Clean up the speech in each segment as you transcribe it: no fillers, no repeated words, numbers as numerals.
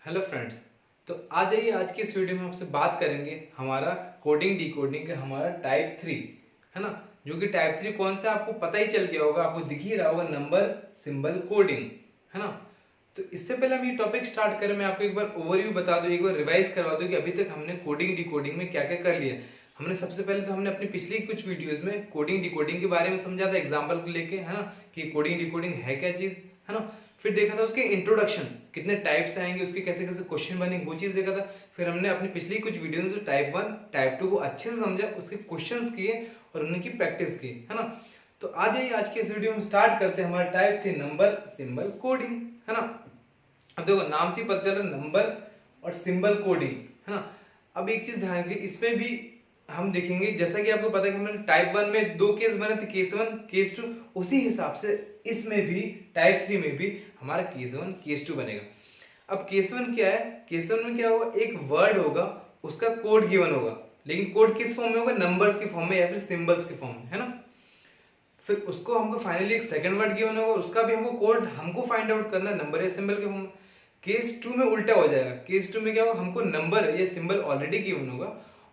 Hello friends. तो आ जाइए, आज की इस वीडियो में आपसे बात करेंगे हमारा कोडिंग डिकोडिंग का हमारा टाइप 3 है ना। जो कि टाइप 3 कौन सा आपको पता ही चल गया होगा, आपको दिख ही रहा होगा, नंबर सिंबल कोडिंग है ना। तो इससे पहले हम ये टॉपिक स्टार्ट करें, मैं आपको एक बार ओवरव्यू बता दूं, एक बार रिवाइज करवा दूं कि अभी तक हमने कोडिंग डिकोडिंग में क्या क्या कर लिया। हमने सबसे पहले तो हमने अपनी पिछली कुछ वीडियोस में कोडिंग डिकोडिंग के बारे में समझा था, एग्जांपल को लेके है ना, कि कोडिंग डिकोडिंग है क्या चीज है ना। फिर देखा था उसके इंट्रोडक्शन, कितने टाइप्स आएंगे, उसके कैसे कैसे क्वेश्चन बनेंगे, वो चीज देखा था। फिर हमने अपनी पिछली कुछ वीडियो में टाइप 1 टाइप 2 को अच्छे से समझा, उसके क्वेश्चंस किए और उनकी प्रैक्टिस की है ना। तो आ जाइए, आज के इस वीडियो में स्टार्ट करते हैं हमारा टाइप 3 नंबर सिंबल कोडिंग है ना। अब देखो, नाम से ही पता चल रहा है नंबर और सिंबल कोडिंग है ना। अब एक चीज ध्यान रखिए, इसमें भी हम देखेंगे, जैसा कि आपको पता है कि हमने टाइप 1 में दो केस बने थे, केस 1 केस 2, उसी हिसाब से इसमें भी टाइप 3 में भी हमारा केस 1 केस 2 बनेगा। अब केस 1 क्या है, केस 1 में क्या होगा, एक वर्ड होगा, उसका कोड गिवन होगा, लेकिन कोड किस फॉर्म में होगा, नंबर्स के फॉर्म में या फिर सिंबल्स के फॉर्म में है ना। फिर उसको हमको फाइनली एक सेकंड वर्ड गिवन होगा, उसका भी हमको कोड हमको फाइंड आउट करना है, नंबर या सिंबल के फॉर्म में। केस 2 में उल्टा हो जाएगा, केस 2 में क्या होगा, हमको नंबर या सिंबल ऑलरेडी गिवन होगा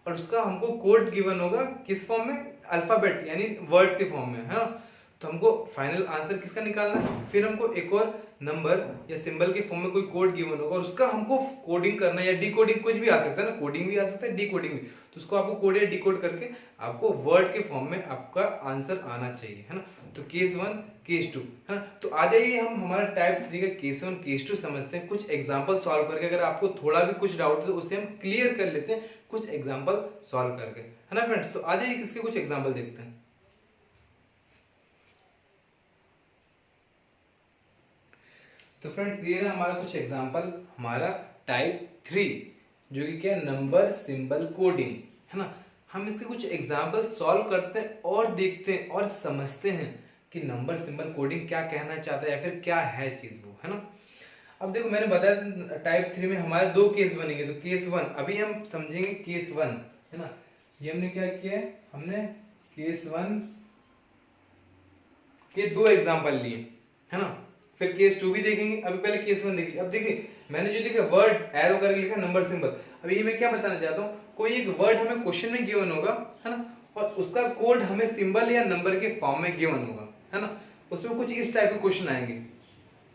और उसका हमको कोड गिवन होगा किस फॉर्म में, अल्फाबेट यानी वर्ड्स के फॉर्म में है ना। तो हमको फाइनल आंसर किसका निकालना है, फिर हमको एक और नंबर या सिंबल के फॉर्म में कोई कोड गिवन होगा और उसका हमको कोडिंग करना है या डिकोडिंग, कुछ भी आ सकता है ना, कोडिंग भी आ सकता है, डिकोडिंग भी। तो उसको आपको कोड या डिकोड करके आपको वर्ड के फॉर्म में आपका आंसर आना चाहिए है ना। तो केस 1 केस 2 है ना। तो आ जाइए, हम हमारा टाइप 3 का केस 1 केस 2 समझते हैं, कुछ एग्जांपल सॉल्व करके। अगर आपको थोड़ा भी कुछ डाउट है तो उसे हम क्लियर कर लेते हैं कुछ एग्जांपल सॉल्व करके है ना फ्रेंड्स। तो आ जाइए, इसके कुछ एग्जांपल देखते हैं। तो फ्रेंड्स, ये रहा हमारा कुछ एग्जांपल हमारा टाइप 3, जो कि क्या है, नंबर सिंबल कोडिंग है ना। हम इसके कुछ एग्जांपल सॉल्व करते हैं और देखते हैं और समझते हैं कि नंबर सिंबल कोडिंग क्या कहना चाहता है या फिर क्या है चीज वो है ना। अब देखो, मैंने बताया टाइप 3 में हमारे दो केस बनेंगे। तो केस 1 अभी हम समझेंगे, केस 1 है ना। ये हमने क्या किया है, हमने केस 1 के दो एग्जांपल लिए है ना। फिर केस 2 भी देखेंगे, अभी पहले केस 1 देखिए। अब देखिए, मैंने जो लिखा वर्ड एरो करके लिखा नंबर सिंबल। अब ये मैं क्या बताना चाहता हूँ, कोई एक वर्ड हमें क्वेश्चन में गिवन होगा है ना, और उसका कोड हमें सिंबल या नंबर के फॉर्म में गिवन होगा है ना। उसमें कुछ इस टाइप के क्वेश्चन आएंगे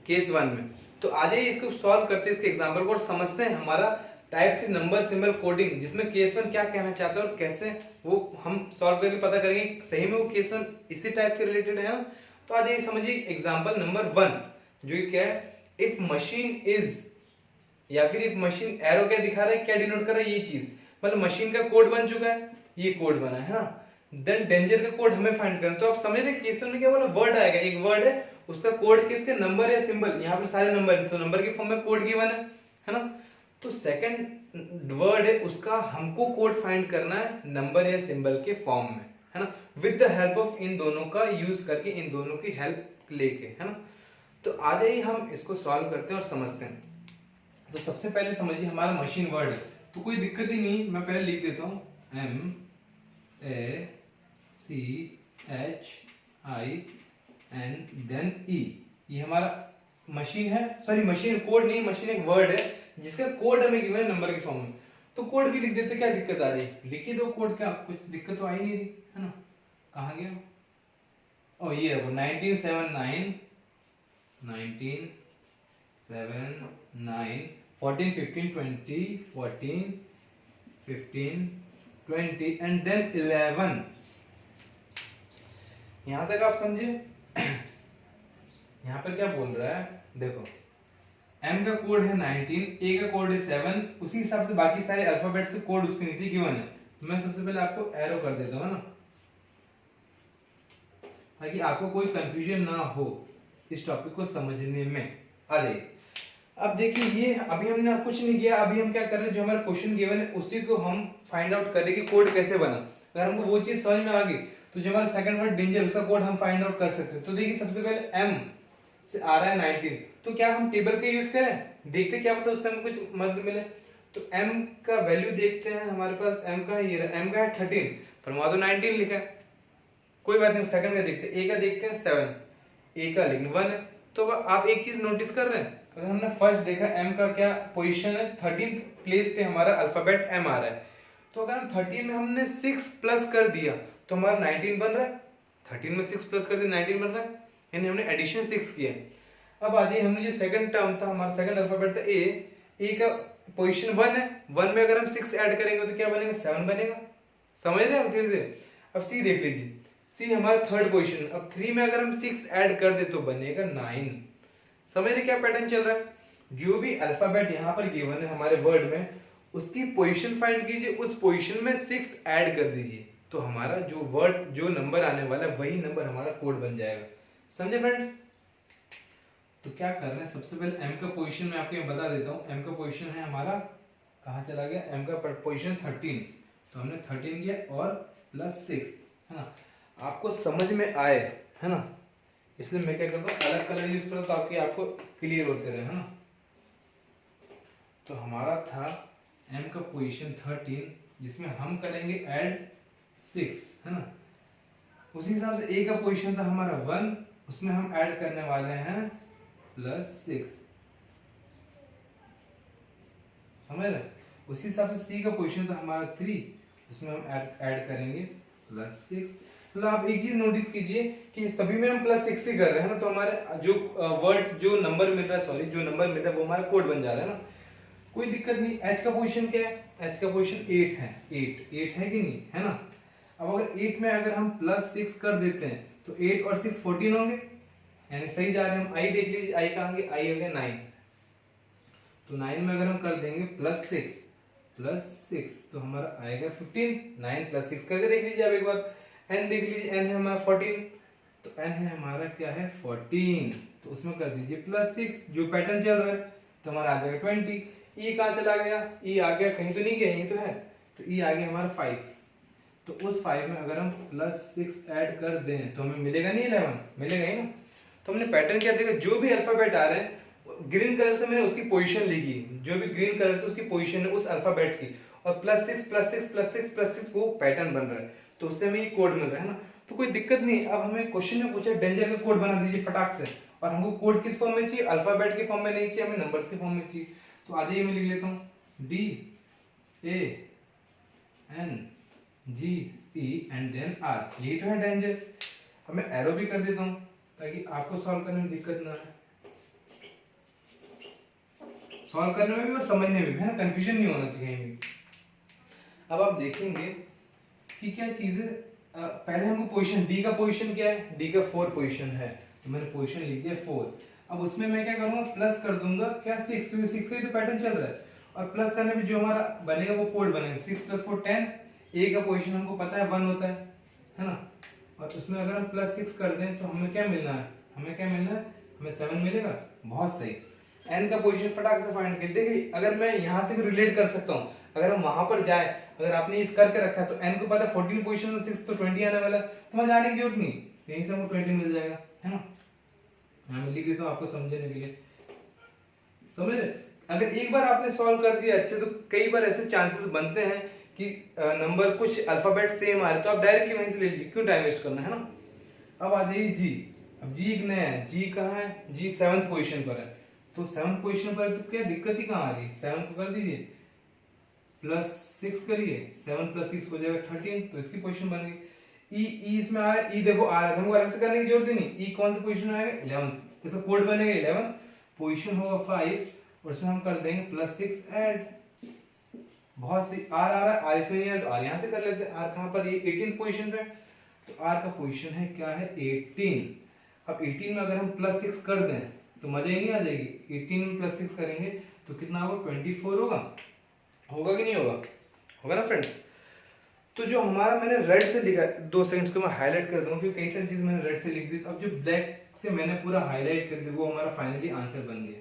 केस 1 में। तो आ जाइए, इसको सॉल्व करते हैं, इसके एग्जांपल को, और समझते हैं हमारा टाइप 3 नंबर सिंबल कोडिंग, जिसमें केस 1 क्या कहना चाहता है और कैसे वो हम सॉल्व करके पता करेंगे सही में वो केस 1 इसी टाइप के रिलेटेड है। तो आ जाइए, समझिए एग्जांपल नंबर 1, जो कि क्या है, इफ मशीन इज, या फिर इफ मशीन, एरो क्या दिखा रहा है, क्या डिनोट कर रहा है, ये चीज, मतलब मशीन का कोड बन चुका है, ये कोड बना है ना। देन डेंजर का कोड हमें फाइंड करना। तो आप समझ रहे केस 1 में क्या बोला, वर्ड आएगा, एक वर्ड है, उसका कोड किसके, नंबर या सिंबल, यहाँ पर सारे नंबर है तो नंबर के फॉर्म में कोड गिवन है ना। तो सेकंड वर्ड है, उसका हमको कोड फाइंड करना है नंबर या सिंबल के फॉर्म में है ना, विद द हेल्प ऑफ इन दोनों का यूज करके, इन दोनों की हेल्प लेके है ना। तो आ जाइए, हम इसको सॉल्व करते हैं और समझते हैं। तो सबसे पहले समझिए, हमारा मशीन वर्ड है तो कोई दिक्कत ही नहीं, मैं पहले लिख देता हूं, MACHIN देन E। ये हमारा मशीन है, सॉरी मशीन कोड नहीं, मशीन एक वर्ड है जिसका कोड हमें गिवन है नंबर के फॉर्म में। तो कोड भी लिख देते, क्या दिक्कत आ रही है, लिख ही दो कोड, क्या कुछ दिक्कत तो आ ही नहीं रही है ना। कहाँ गया, ओ ये रखो, 1979 14 15 20 14 15 20 एंड देन 11। यहां तक आप समझे। यहां पर क्या बोल रहा है, देखो, M का कोड है 19, A का कोड है 7, उसी हिसाब से बाकी सारे अल्फाबेट से कोड उसके नीचे गिवन है। तो मैं सबसे पहले आपको एरो कर देता हूं ना, ताकि आपको कोई कंफ्यूजन ना हो इस टॉपिक को समझने में। आ जाइए, अब देखिए, ये अभी हमने कुछ नहीं किया, अभी हम क्या कर रहे हैं, जो हमारा क्वेश्चन गिवन है उसी को हम फाइंड आउट करें कि कोड कैसे बना। अगर हमको वो चीज समझ में आ गई तो जो हमारा सेकंड वर्ड डेंजर, उसका कोड हम फाइंड आउट कर सकते हैं। तो देखिए, सबसे पहले M से आ रहा है 19, तो क्या हम टेबल का यूज करें, देखते क्या पता उससे हमें कुछ मदद मिले। तो M का वैल्यू देखते हैं, हमारे पास M का ये रहा, M का है 13, पर वहां तो 19 लिखा है, कोई बात नहीं, सेकंड का देखते हैं, A का देखते हैं 7, A का लेकिन 1 है, तो अब आप एक चीज नोटिस कर रहे हैं, अगर हमने फर्स्ट देखा m का क्या पोजीशन है, 13th प्लेस पे हमारा अल्फाबेट m आ रहा है। तो अगर हम 13 में हमने 6 प्लस कर दिया तो हमारा 19 बन रहा है। 13 में 6 प्लस कर दिया 19 बन रहा है, यानी हमने एडिशन 6 किया। अब आ जाइए, हमने जो सेकंड टर्म था, हमारा सेकंड अल्फाबेट था ए का पोजीशन 1 है। 1 में अगर हम 6 ऐड करेंगे तो क्या बनेगा, 7 बनेगा। समझ रहे हैं आप धीरे धीरे। अब सी देख लीजिए, सी हमारा थर्ड पोजीशन। अब 3 में अगर हम 6 ऐड कर दे तो बनेगा 9। समझ रहे क्या पैटर्न चल रहा है। जो भी अल्फाबेट यहाँ पर गिवन है हमारे वर्ड में, उसकी पोजीशन फाइंड कीजिए, उस पोजीशन में 6 ऐड कर दीजिए, तो हमारा जो वर्ड, जो नंबर आने वाला है वही नंबर हमारा कोड बन जाएगा। समझे फ्रेंड्स। तो क्या कर रहे हैं, सबसे पहले m का पोजीशन मैं आपको बता देता हूँ। m का पोजीशन है हमारा, कहाँ चला गया, m का पोजीशन 13, तो हमने 13 किया और प्लस 6, है ना। आपको समझ में आए, है ना, इसलिए मैं क्या करता हूँ, अलग कलर यूज करता हूँ ताकि आपको क्लियर होते रहे, है ना। तो हमारा था m का पोजीशन 13, जिसमें हम करेंगे ऐड 6, है ना। उसी हिसाब से a का पोजीशन था हमारा 1, उसमें हम ऐड करने वाले हैं प्लस 6। समझ रहे। उसी हिसाब से सी का पोजीशन था हमारा 3, उसमें हम ऐड करेंगे प्लस 6। मतलब आप एक चीज नोटिस कीजिए कि सभी में हम प्लस 6 ही कर रहे हैं ना, तो हमारे जो वर्ड, जो नंबर मिल रहा है, सॉरी जो नंबर मिल रहा है वो हमारा कोड बन जा रहा है ना, कोई दिक्कत नहीं। एच का पोजीशन क्या है, एच का पोजीशन 8 है, 8 है कि नहीं, है ना। अब अगर 8 में अगर हम प्लस 6 कर देते हैं तो 8 और 6 14 होंगे, यानी सही जा रहे हैं हम। आई देख लीजिए, आई कहाँ गए, आई हो गया 9, तो 9 में अगर हम कर देंगे प्लस 6 तो हमारा आएगा 15। 9 प्लस 6 करके देख लीजिए आप एक बार। n देख लीजिए, n है हमारा 14, तो n है हमारा क्या है 14, तो उसमें कर दीजिए प्लस 6, जो पैटर्न चल रहा है, तो हमारा आ जाएगा 20। e कहाँ चला गया, e आ गया, कहीं तो नहीं गया, यही तो है, तो e आ गया हमारा 5, तो उस 5 में अगर हम प्लस 6 ऐड कर दें तो हमें मिलेगा नहीं 11, मिलेगा ही ना। तो हमने पैटर्न क्या देखा, जो भी अल्फाबेट आ रहे हैं ग्रीन कलर से मैंने उसकी पोजीशन लिखी, जो भी ग्रीन कलर से उसकी पोजीशन है उस अल्फाबेट की, और प्लस 6 प्लस 6 प्लस 6 प्लस 6 वो पैटर्न बन रहा है, तो उससे हमें ये कोड मिल रहा है ना। तो कोई दिक्कत नहीं। अब हमें क्वेश्चन में पूछा डेंजर का कोड बना दीजिए फटाक से, और हमको कोड किस फॉर्म में चाहिए, अल्फाबेट के फॉर्म में नहीं चाहिए, हमें नंबर्स के फॉर्म में चाहिए। तो आ जाइए, मैं लिख लेता हूँ DANGE एंड देन R, यही तो है डेंजर। अब मैं एरो भी कर देता हूँ ताकि आपको सॉल्व करने में दिक्कत ना आए, सॉल्व करने में भी और समझने में भी, है ना, कंफ्यूजन नहीं होना चाहिए कहीं भी। अब आप देखेंगे कि क्या चीज है, पहले हमको पोजीशन, डी का पोजीशन क्या है, डी का 4 पोजीशन है, तो मैंने पोजीशन लिख दिया 4। अब उसमें मैं क्या करूंगा, प्लस कर दूंगा क्या 6, क्योंकि 6 का ही तो पैटर्न चल रहा है, और प्लस करने पे जो हमारा बनेगा वो कोड बनेगा। 6 + 4 10, ए का पोजीशन हमको पता है 1 होता है ना, और उसमें अगर हम प्लस 6 कर दें तो हमें क्या मिलना है, हमें क्या मिलना है, हमें 7 मिलेगा। बहुत सही। n का पोजीशन फटाक से फाइंड कर। देखिए अगर मैं यहाँ से भी रिलेट कर सकता हूँ, अगर हम वहां पर जाए, अगर आपने इस करके रखा है तो n को पता है 14 पोजीशन में 6 तो 20 आने वाला है, तो वहां जाने की जरूरत नहीं, यहीं से हमको 20 मिल जाएगा, है ना। मैं लिख देता हूँ आपको समझने के लिए, समझ रहे। अगर एक बार आपने सॉल्व कर दिया अच्छे, तो कई बार ऐसे चांसेस बनते हैं कि नंबर कुछ अल्फाबेट सेम आ रहे, तो आप डायरेक्टली वहीं से ले लीजिए, क्यों टाइम वेस्ट करना, है ना। अब आ जाइए जी। अब जी एक नया है, जी कहाँ है, जी 7th पोजीशन पर है, तो 7th पोजीशन पर तो क्या दिक्कत ही कहाँ आ रही है, 7 को कर दीजिए प्लस 6 करिए, 7 + 6 हो जाएगा 13, तो इसकी पोजीशन बन गई। ई इसमें आ रहा है, ई देखो आ रहा है, हमको अलग से करने की जरूरत ही नहीं। ई कौन सी पोजीशन में आएगा, 11th, इसका कोड बनेगा 11, पोजीशन होगा 5, और इसमें हम कर देंगे प्लस 6 ऐड। बहुत सी आर आ रहा है, आर इसमें नहीं है तो आर यहाँ से कर लेते हैं। आर कहाँ पर, ये 18th पोजीशन पे, तो आर का पोजीशन है क्या है 18। अब 18 में अगर हम प्लस 6 कर दें तो मजा ही नहीं आ जाएगी। 18 में प्लस 6 करेंगे तो कितना होगा, 24 होगा, होगा कि नहीं होगा, होगा ना फ्रेंड्स। तो जो हमारा मैंने रेड से लिखा, 2 सेकंड्स को मैं हाईलाइट कर दूंगा क्योंकि कई सारी चीज मैंने रेड से लिख दी, तो अब जो ब्लैक से मैंने पूरा हाईलाइट कर दिया वो हमारा फाइनली आंसर बन गया।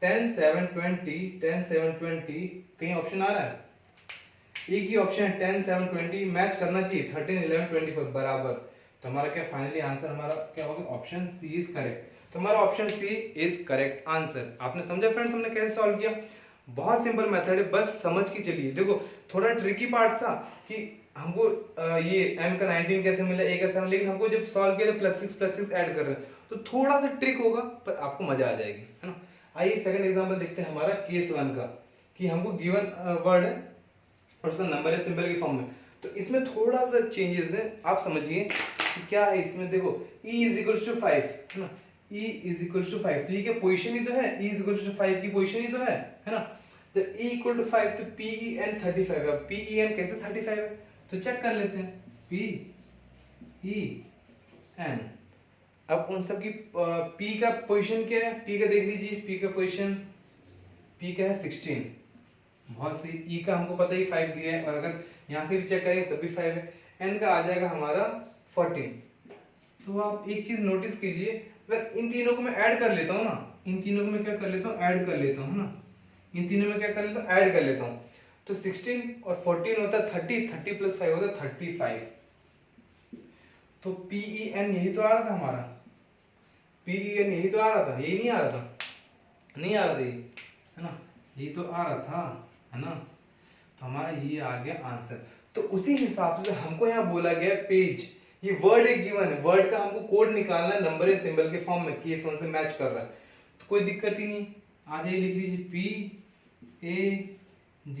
10 7 20, 10 7 20, कहीं ऑप्शन आ रहा है, एक ही ऑप्शन है 10 7 20, मैच करना चाहिए 13 11 24 बराबर, तो हमारा क्या फाइनली आंसर हमारा क्या होगा, ऑप्शन सी इज करेक्ट। तो हमारा option C is correct answer. आपने समझा फ्रेंड्स हमने कैसे सॉल्व किया, बहुत सिंपल मेथड है, बस समझ के चलिए। देखो थोड़ा ट्रिकी पार्ट था कि हमको ये m का 19 कैसे मिला, a का 7, लेकिन हमको जब सॉल्व किया तो +6 + 6 ऐड कर रहे हैं, तो थोड़ा सा ट्रिक होगा पर आपको मजा आ जाएगी, है ना। आइए सेकंड एग्जांपल देखते हैं हमारा केस 1 का, कि हमको गिवन वर्ड है और उसका नंबर है सिंबल के फॉर्म में। तो इसमें थोड़ा सा चेंजेस है, आप समझिए कि क्या है इसमें। देखो e इज इक्वल्स टू 5, है ना, e इज इक्वल्स टू 5, तो ये क्या पोजीशन ही तो है, e इज इक्वल्स टू 5 की पोजीशन ही तो है ना। तो e इक्वल टू 5 तो PEN 35 है। अब PEN कैसे 35 है तो चेक कर लेते हैं, PEN। अब उन सब की P का पोजीशन क्या है, P का देख लीजिए, P का पोजीशन P का है 16, बहुत सही। E का हमको पता ही 5 दिया है, और अगर यहाँ से भी चेक करेंगे तब भी 5 है। N का आ जाएगा हमारा 14। तो आप एक चीज नोटिस कीजिए, अगर इन तीनों को मैं ऐड कर लेता हूँ ना, इन तीनों को मैं क्या कर लेता हूँ, ऐड कर लेता हूँ ना, इन तीनों में क्या कर लेता हूँ, ऐड कर लेता हूँ, तो 16 और 14 होता है 30, 30 प्लस 5 होता है 35। तो PEN यही तो आ रहा था हमारा, PEN यही तो आ रहा था, यही नहीं आ रहा था, नहीं आ रहा था ये, है ना, यही तो आ रहा था, है ना। तो हमारा ये आ गया आंसर। तो उसी हिसाब से हमको यहाँ बोला गया पेज, ये वर्ड एक गिवन है, वर्ड का हमको कोड निकालना है नंबर या सिंबल के फॉर्म में, केस 1 से मैच कर रहा है, तो कोई दिक्कत ही नहीं। आ जाइए लिख लीजिए PAG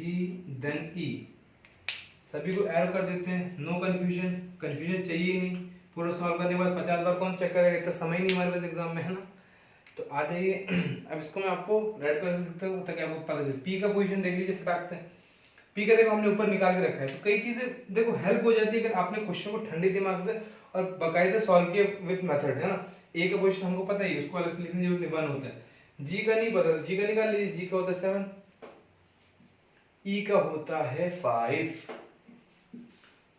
देन E, सभी को एरो कर देते हैं, नो कंफ्यूजन, कंफ्यूजन चाहिए ही नहीं। पूरा सॉल्व करने के बाद 50 बार कौन चेक करेगा, इतना समय नहीं हमारे पास एग्जाम में, है ना। तो आ जाइए अब इसको मैं आपको रेड कलर से दिखता हूँ ताकि आपको पता चले। P का पोजीशन देख लीजिए फटाक से, P का देखो हमने ऊपर निकाल के रखा है, तो कई चीजें देखो हेल्प हो जाती है अगर आपने क्वेश्चन को ठंडे दिमाग से और बाकायदा सॉल्व किया विद मेथड, है ना। A का पोजीशन हमको पता ही है, उसको अलग से लिखने की जरूरत नहीं, 1 होता है। G का नहीं पता तो G का निकाल लीजिए, G का होता है 7, E का होता है 5।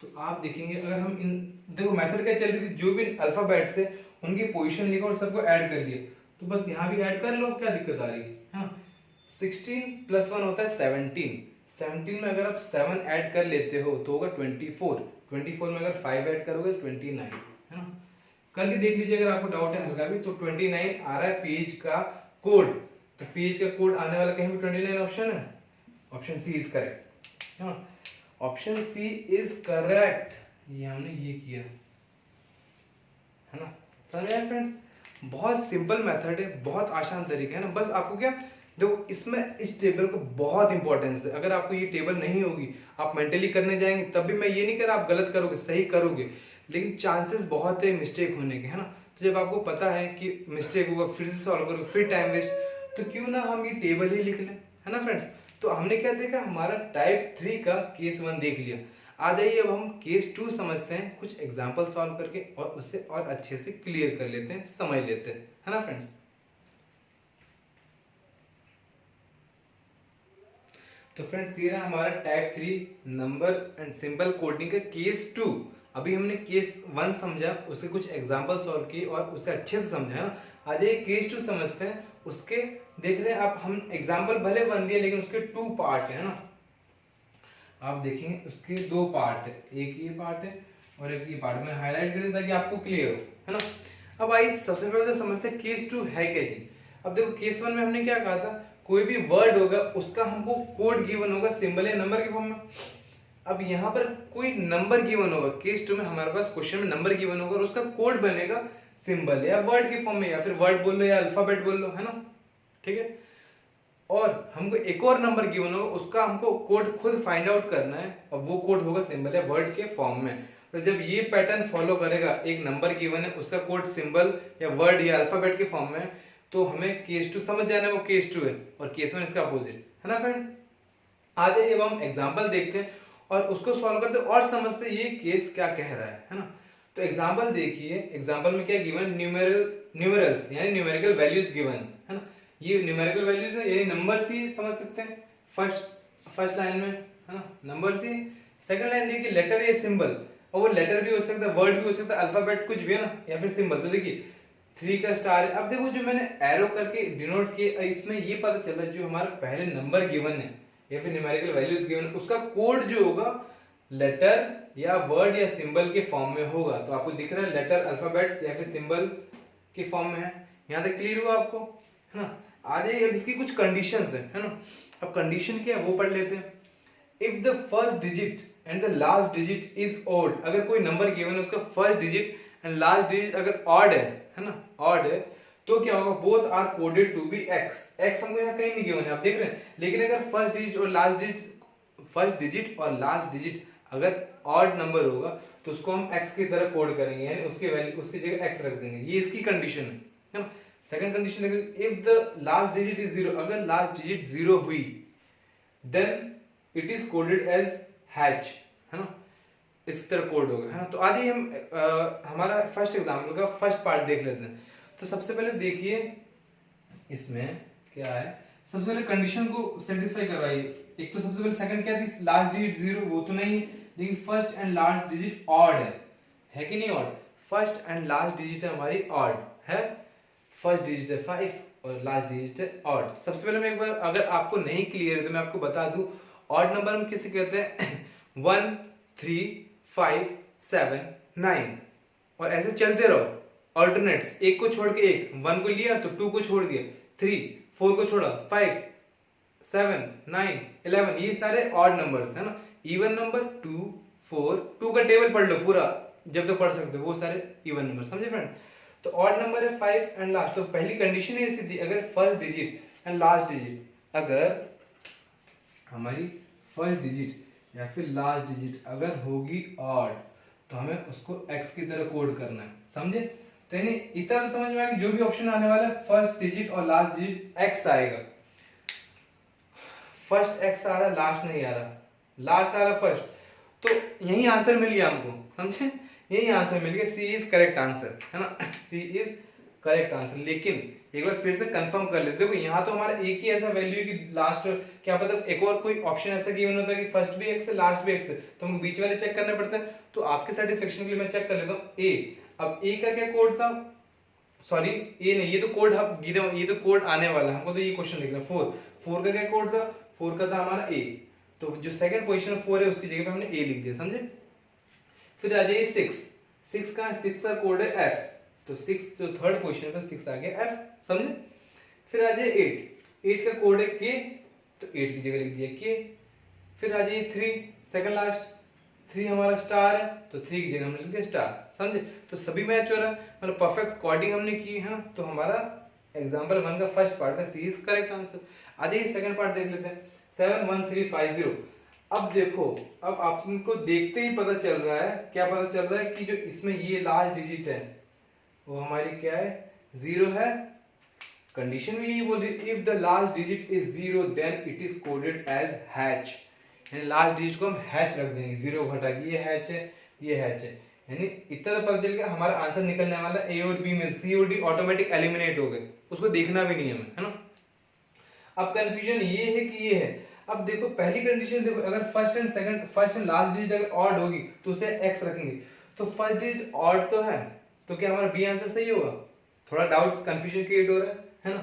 तो आप देखेंगे अगर हम इन देखो मेथड क्या चल रही थी, जो भी अल्फाबेट्स है उनकी पोजीशन लिखा और सबको ऐड कर लिया, तो बस यहाँ भी ऐड कर लो, क्या दिक्कत आ रही है, हाँ। 16 प्लस 1 होता है 17, 17 में अगर आप 7 ऐड कर लेते हो तो होगा 24, 24 में अगर 5 ऐड करोगे तो 29, है ना। करके देख लीजिए अगर आपको डाउट है हल्का भी, तो 29 आ रहा है पेज का कोड, तो पेज का कोड आने वाला कहीं भी 29 ऑप्शन है, ऑप्शन सी इज करेक्ट, हाँ, ऑप्शन सी इज करेक्ट। ये हमने ये किया, है ना, समझ आए फ्रेंड्स। बहुत सिंपल मेथड है, बहुत आसान तरीका है ना। बस आपको क्या देखो, इसमें इस टेबल को बहुत इंपॉर्टेंस है, अगर आपको ये टेबल नहीं होगी आप मेंटली करने जाएंगे तब भी मैं ये नहीं कर रहा आप गलत करोगे, सही करोगे, लेकिन चांसेस बहुत है मिस्टेक होने के, है ना। तो जब आपको पता है कि मिस्टेक होगा, फिर से सॉल्व करोगे, फिर टाइम वेस्ट, तो क्यों ना हम ये टेबल ही लिख लें, है ना फ्रेंड्स। तो हमने क्या देखा, हमारा टाइप 3 का केस 1 देख लिया। आ जाइए अब हम केस 2 समझते हैं, कुछ एग्जाम्पल सॉल्व करके और उससे और अच्छे से क्लियर कर लेते हैं, समझ लेते हैं, है ना फ्रेंड्स। तो फ्रेंड्स ये रहा हमारा type 3 number and symbol coding का केस 2। अभी हमने केस 1 समझा, उससे कुछ एग्जाम्पल सॉल्व किए और उसे अच्छे से समझा, है ना। आ जाइए केस 2 समझते हैं। उसके देख रहे हैं आप, हम एग्जाम्पल भले बन दिए लेकिन उसके 2 पार्ट है ना। आप देखेंगे उसके 2 पार्ट है, एक ये पार्ट है और एक ये पार्ट, मैं हाईलाइट कर दिया ताकि आपको क्लियर हो, है ना। अब आइए सबसे पहले तो समझते हैं केस 2 है क्या जी। अब देखो केस 1 में हमने क्या कहा था, कोई भी वर्ड होगा उसका हमको कोड गिवन होगा सिंबल या नंबर के फॉर्म में। अब यहाँ पर कोई नंबर गिवन होगा, केस 2 में हमारे पास क्वेश्चन में नंबर गिवन होगा और उसका कोड बनेगा सिंबल या वर्ड के फॉर्म में, या फिर वर्ड बोल लो या अल्फाबेट बोल लो, है ना, ठीक है। और हमको एक और नंबर गिवन होगा, उसका हमको कोड खुद फाइंड आउट करना है और वो कोड होगा सिंबल या वर्ड के फॉर्म में। तो जब ये पैटर्न फॉलो करेगा, एक नंबर गिवन है उसका कोड सिंबल या वर्ड या अल्फाबेट के फॉर्म में, तो हमें केस 2 समझ जाना है वो केस 2 है और केस 1 इसका अपोजिट, है ना फ्रेंड्स। आ जाइए अब हम एग्जांपल देखते हैं और उसको सॉल्व करते हैं और समझते हैं ये केस क्या कह रहा है ना। तो एग्जांपल देखिए, एग्जांपल में क्या गिवन, न्यूमेरल्स यानी न्यूमेरिकल वैल्यूज गिवन, है ना। ये न्यूमेरिकल वैल्यूज है यानी नंबर्स ही समझ सकते हैं फर्स्ट लाइन में, है ना, नंबर्स ही। सेकंड लाइन देखिए लेटर या सिंबल, और वो लेटर भी हो सकता है, वर्ड भी हो सकता है, अल्फाबेट कुछ भी है ना, या फिर सिंबल। तो देखिए 3 का स्टार है। अब देखो जो मैंने एरो करके डिनोट किया, इसमें ये पता चल रहा है जो हमारा पहले नंबर गिवन है या फिर न्यूमेरिकल वैल्यूज गिवन है, उसका कोड जो होगा लेटर या वर्ड या सिंबल के फॉर्म में होगा। तो आपको दिख रहा है लेटर अल्फाबेट्स या फिर सिंबल के फॉर्म में है। यहाँ तक क्लियर हुआ आपको, है ना। आ जाइए अब इसकी कुछ कंडीशंस है ना। अब कंडीशन क्या है वो पढ़ लेते हैं। If the first digit and the last digit is odd, अगर कोई नंबर गिवन है उसका first digit and last digit अगर ऑड है है ना, ऑड है, तो क्या होगा, both are coded to be X. X हमको यहाँ कहीं नहीं गिवन है, आप देख रहे हैं, लेकिन अगर फर्स्ट डिजिट और लास्ट डिजिट अगर ऑड नंबर होगा तो उसको हम एक्स की तरह कोड करेंगे, यानी उसकी वैल्यू उसकी जगह एक्स रख देंगे, ये इसकी कंडीशन है ना। Second condition, if the last digit is zero, अगर लास्ट डिजिट जीरो हुई then it is coded as H, है ना, इस तरह कोड होगा, है ना। तो आज ही हम हमारा फर्स्ट एग्जाम्पल का फर्स्ट पार्ट देख लेते हैं। तो सबसे पहले देखिए इसमें क्या है, सबसे पहले कंडीशन को सेटिस्फाई करवाइए। एक तो सबसे पहले सेकंड क्या थी, लास्ट डिजिट जीरो, वो तो नहीं है, लेकिन first and last digit odd है कि नहीं odd, first and last digit है हमारी ऑड है, फर्स्ट डिजिट है 5 और लास्ट डिजिट है ऑड। सबसे पहले मैं एक बार, अगर आपको नहीं क्लियर है तो मैं आपको बता दूं, ऑड नंबर हम किसे कहते हैं 1 3 5 7 9, और ऐसे चलते रहो ऑल्टरनेट्स, एक को छोड़ के एक, 1 को लिया तो 2 को छोड़ दिया, 3 4 को छोड़ा, 5 7 9 11, ये सारे ऑड नंबर्स है ना। इवन नंबर 2 4, 2 का टेबल पढ़ लो पूरा जब तक पढ़ सकते हो, वो सारे इवन नंबर, समझे फ्रेंड। तो ऑड नंबर है 5 एंड लास्ट, तो पहली कंडीशन है ऐसी थी, अगर first digit and last digit, अगर हमारी फर्स्ट डिजिट या फिर लास्ट डिजिट अगर होगी ऑड, तो हमें उसको x की तरह कोड करना है, समझे। तो यानी इतना तो समझ में आया कि जो भी ऑप्शन आने वाला है फर्स्ट डिजिट और लास्ट डिजिट x आएगा, फर्स्ट x आ रहा, लास्ट नहीं आ रहा, लास्ट आ रहा फर्स्ट, तो यही आंसर मिल गया हमको, समझे, यही आंसर मिल गया, सी इज करेक्ट आंसर, है ना, सी इज करेक्ट आंसर। लेकिन एक बार फिर से कंफर्म कर लेते, देखो यहाँ तो हमारा एक ही ऐसा वैल्यू है कि लास्ट, क्या पता एक और कोई ऑप्शन ऐसा गिवन होता है कि फर्स्ट भी x है लास्ट भी x है, तो हमको बीच वाले चेक करने पड़ते हैं। तो आपके सेटिस्फेक्शन के लिए मैं चेक कर लेता हूँ a, अब a का क्या कोड था, सॉरी a नहीं, ये तो कोड हम ये तो कोड आने वाला है, हमको तो ये क्वेश्चन लिखना, 4 का क्या कोड था, 4 का था हमारा a, तो जो सेकंड पोजीशन 4 है उसकी जगह पे हमने a लिख दिया, समझे। फिर आ जाइए 6 का 6 का कोड है f, तो 6 जो थर्ड पोजीशन पे 6 आ गया f, समझे। फिर आ जाइए 8 का कोड है k, तो 8 की जगह लिख दिया k। फिर आ जाइए 3 सेकंड लास्ट, 3 हमारा स्टार है, तो 3 की जगह हमने लिख दिया स्टार, समझे। तो सभी मैच हो रहा है, मतलब परफेक्ट कोडिंग हमने की है, तो हमारा एग्जांपल 1 का फर्स्ट पार्ट का सी इज करेक्ट आंसर। आ जाइए सेकंड पार्ट देख लेते हैं, 71350। अब देखो, अब आपको देखते ही पता चल रहा है, क्या पता चल रहा है कि जो इसमें ये लास्ट डिजिट है वो हमारी क्या है, 0 है। कंडीशन भी यही बोल रही है, if the last digit is 0 then it is coded as H, यानी लास्ट डिजिट को हम हैच रख देंगे, 0 घटा के, ये हैच है ये हैच है, यानी इतना तो पता चल गया हमारा आंसर निकलने वाला ए और बी में, सी और डी ऑटोमेटिक एलिमिनेट हो गए, उसको देखना भी नहीं है हमें, है ना। अब कंफ्यूजन ये है कि ये है, अब देखो पहली कंडीशन देखो, अगर फर्स्ट एंड लास्ट डिजिट अगर ऑड होगी तो उसे x रखेंगे, तो फर्स्ट डिजिट ऑड तो है, तो क्या हमारा बी आंसर सही होगा, थोड़ा डाउट कंफ्यूजन क्रिएट हो रहा है ना।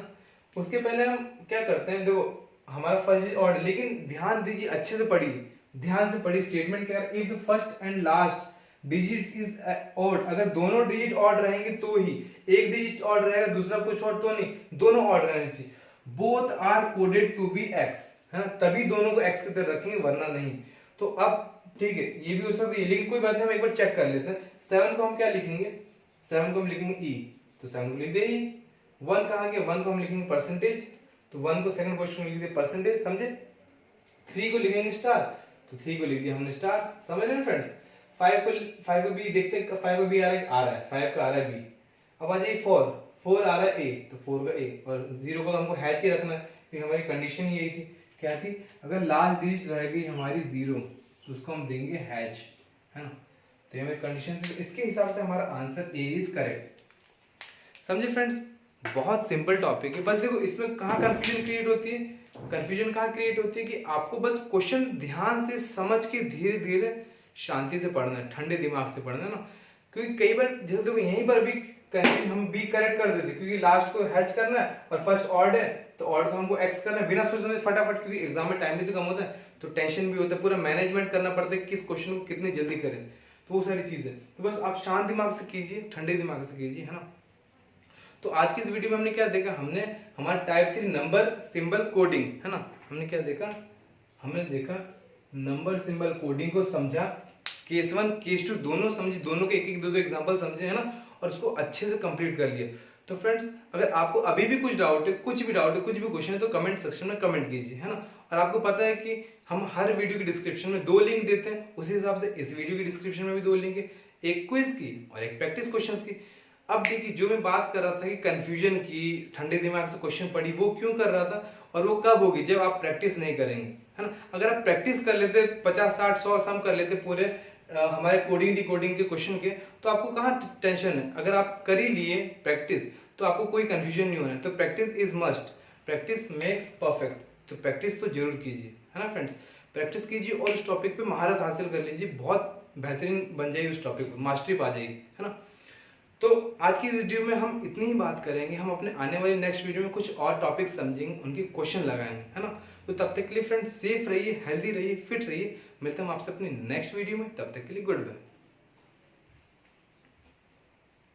उसके पहले हम क्या करते हैं, देखो हमारा फर्स्ट डिजिट ऑड, लेकिन ध्यान दीजिए, अच्छे से पढ़िए, ध्यान से पढ़िए स्टेटमेंट क्या है, if the first and last digit is odd, अगर दोनों डिजिट ऑड रहेंगे तो ही, एक डिजिट ऑड रहेगा दूसरा कुछ और तो नहीं, दोनों ऑड रहने चाहिए, both are coded to be X, है ना, तभी दोनों को x की तरह रखेंगे, वरना नहीं। तो अब ठीक है, ये भी हो सकता है, लेकिन कोई बात नहीं, हम एक बार चेक कर लेते हैं। 7 को हम क्या लिखेंगे, 7 को हम लिखेंगे e, तो 7 को लिख दिए। 1 कहाँ गया, 1 को हम लिखेंगे परसेंटेज, तो 1 को सेकंड पोजीशन में लिख दिया परसेंटेज, समझे। 3 को लिखेंगे स्टार, तो 3 को लिख दिया हमने स्टार, समझ रहे हैं फ्रेंड्स। 5 को बी देखते हैं, 5 को बी आ रहा है, 5 का आ रहा है बी। अब आ जाइए 4 आ रहा है ए, तो 4 का ए, और 0 को हमको हैच ही रखना है, क्योंकि हमारी कंडीशन यही थी, क्या थी, अगर लास्ट डिजिट रहेगी हमारी 0 तो उसको हम देंगे हैच, है ना। तो ये हमारी कंडीशन थी, इसके हिसाब से हमारा आंसर ए इज करेक्ट, समझे फ्रेंड्स। बहुत सिंपल टॉपिक है, बस देखो इसमें कहाँ कंफ्यूजन क्रिएट होती है, कंफ्यूजन कहाँ क्रिएट होती है कि आपको बस क्वेश्चन ध्यान से समझ के धीरे धीरे शांति से पढ़ना है, ठंडे दिमाग से पढ़ना है ना। क्योंकि कई बार जैसे देखो यहीं पर भी हम बी करेक्ट कर देते, क्योंकि लास्ट को हैच करना है और फर्स्ट ऑड है, तो ऑड को हमको एक्स करना है बिना सोचने फटाफट, क्योंकि एग्जाम में टाइम भी तो कम होता है, तो टेंशन भी होता है, पूरा मैनेजमेंट करना पड़ता है किस क्वेश्चन को कितनी जल्दी करें, तो वो सारी चीजें। तो बस आप शांत दिमाग से कीजिए, ठंडे दिमाग से कीजिए, है ना। तो आज की इस वीडियो में हमने क्या देखा, हमने हमारा टाइप 3 नंबर सिंबल कोडिंग, है ना, हमने क्या देखा, हमने देखा नंबर सिंबल कोडिंग को समझा, केस 1 केस 2 दोनों समझे, दोनों के एक एक दो एग्जांपल समझे, है ना। और उसको अच्छे से कंप्लीट कर लिया। तो फ्रेंड्स, अगर आपको अभी भी कुछ डाउट है, कुछ भी डाउट है, कुछ भी क्वेश्चन है, तो कमेंट सेक्शन में कमेंट कीजिए, है ना। और आपको पता है कि हम हर वीडियो की डिस्क्रिप्शन में 2 लिंक देते हैं, उसी हिसाब से इस वीडियो की डिस्क्रिप्शन में भी 2 लिंक है, एक क्विज की और एक प्रैक्टिस क्वेश्चंस की। अब देखिए, जो मैं बात कर रहा था कि कंफ्यूजन की, ठंडे दिमाग से क्वेश्चन पढ़ी, वो क्यों कर रहा था और वो कब होगी, जब आप प्रैक्टिस नहीं करेंगे, है ना। अगर आप प्रैक्टिस कर लेते 50 60 100 सम कर लेते पूरे हमारे कोडिंग डिकोडिंग के क्वेश्चन के, तो आपको कहाँ टेंशन है। अगर आप कर ही लिए प्रैक्टिस तो आपको कोई कंफ्यूजन नहीं होना है। तो practice is must, practice makes perfect. तो प्रैक्टिस तो जरूर कीजिए, है ना फ्रेंड्स। प्रैक्टिस कीजिए और उस टॉपिक पे महारत हासिल कर लीजिए, बहुत बेहतरीन बन जाएगी, उस टॉपिक पे मास्टरी पा जाएगी, है ना। तो आज की वीडियो में हम इतनी ही बात करेंगे। हम अपने आने वाली नेक्स्ट वीडियो में कुछ और टॉपिक समझेंगे, उनके क्वेश्चन लगाएंगे, है ना। तो तब तक के लिए फ्रेंड्स सेफ रहिए, हेल्दी रहिए, फिट रहिए। मिलते हैं हम आपसे अपनी नेक्स्ट वीडियो में, तब तक के लिए गुड बाय।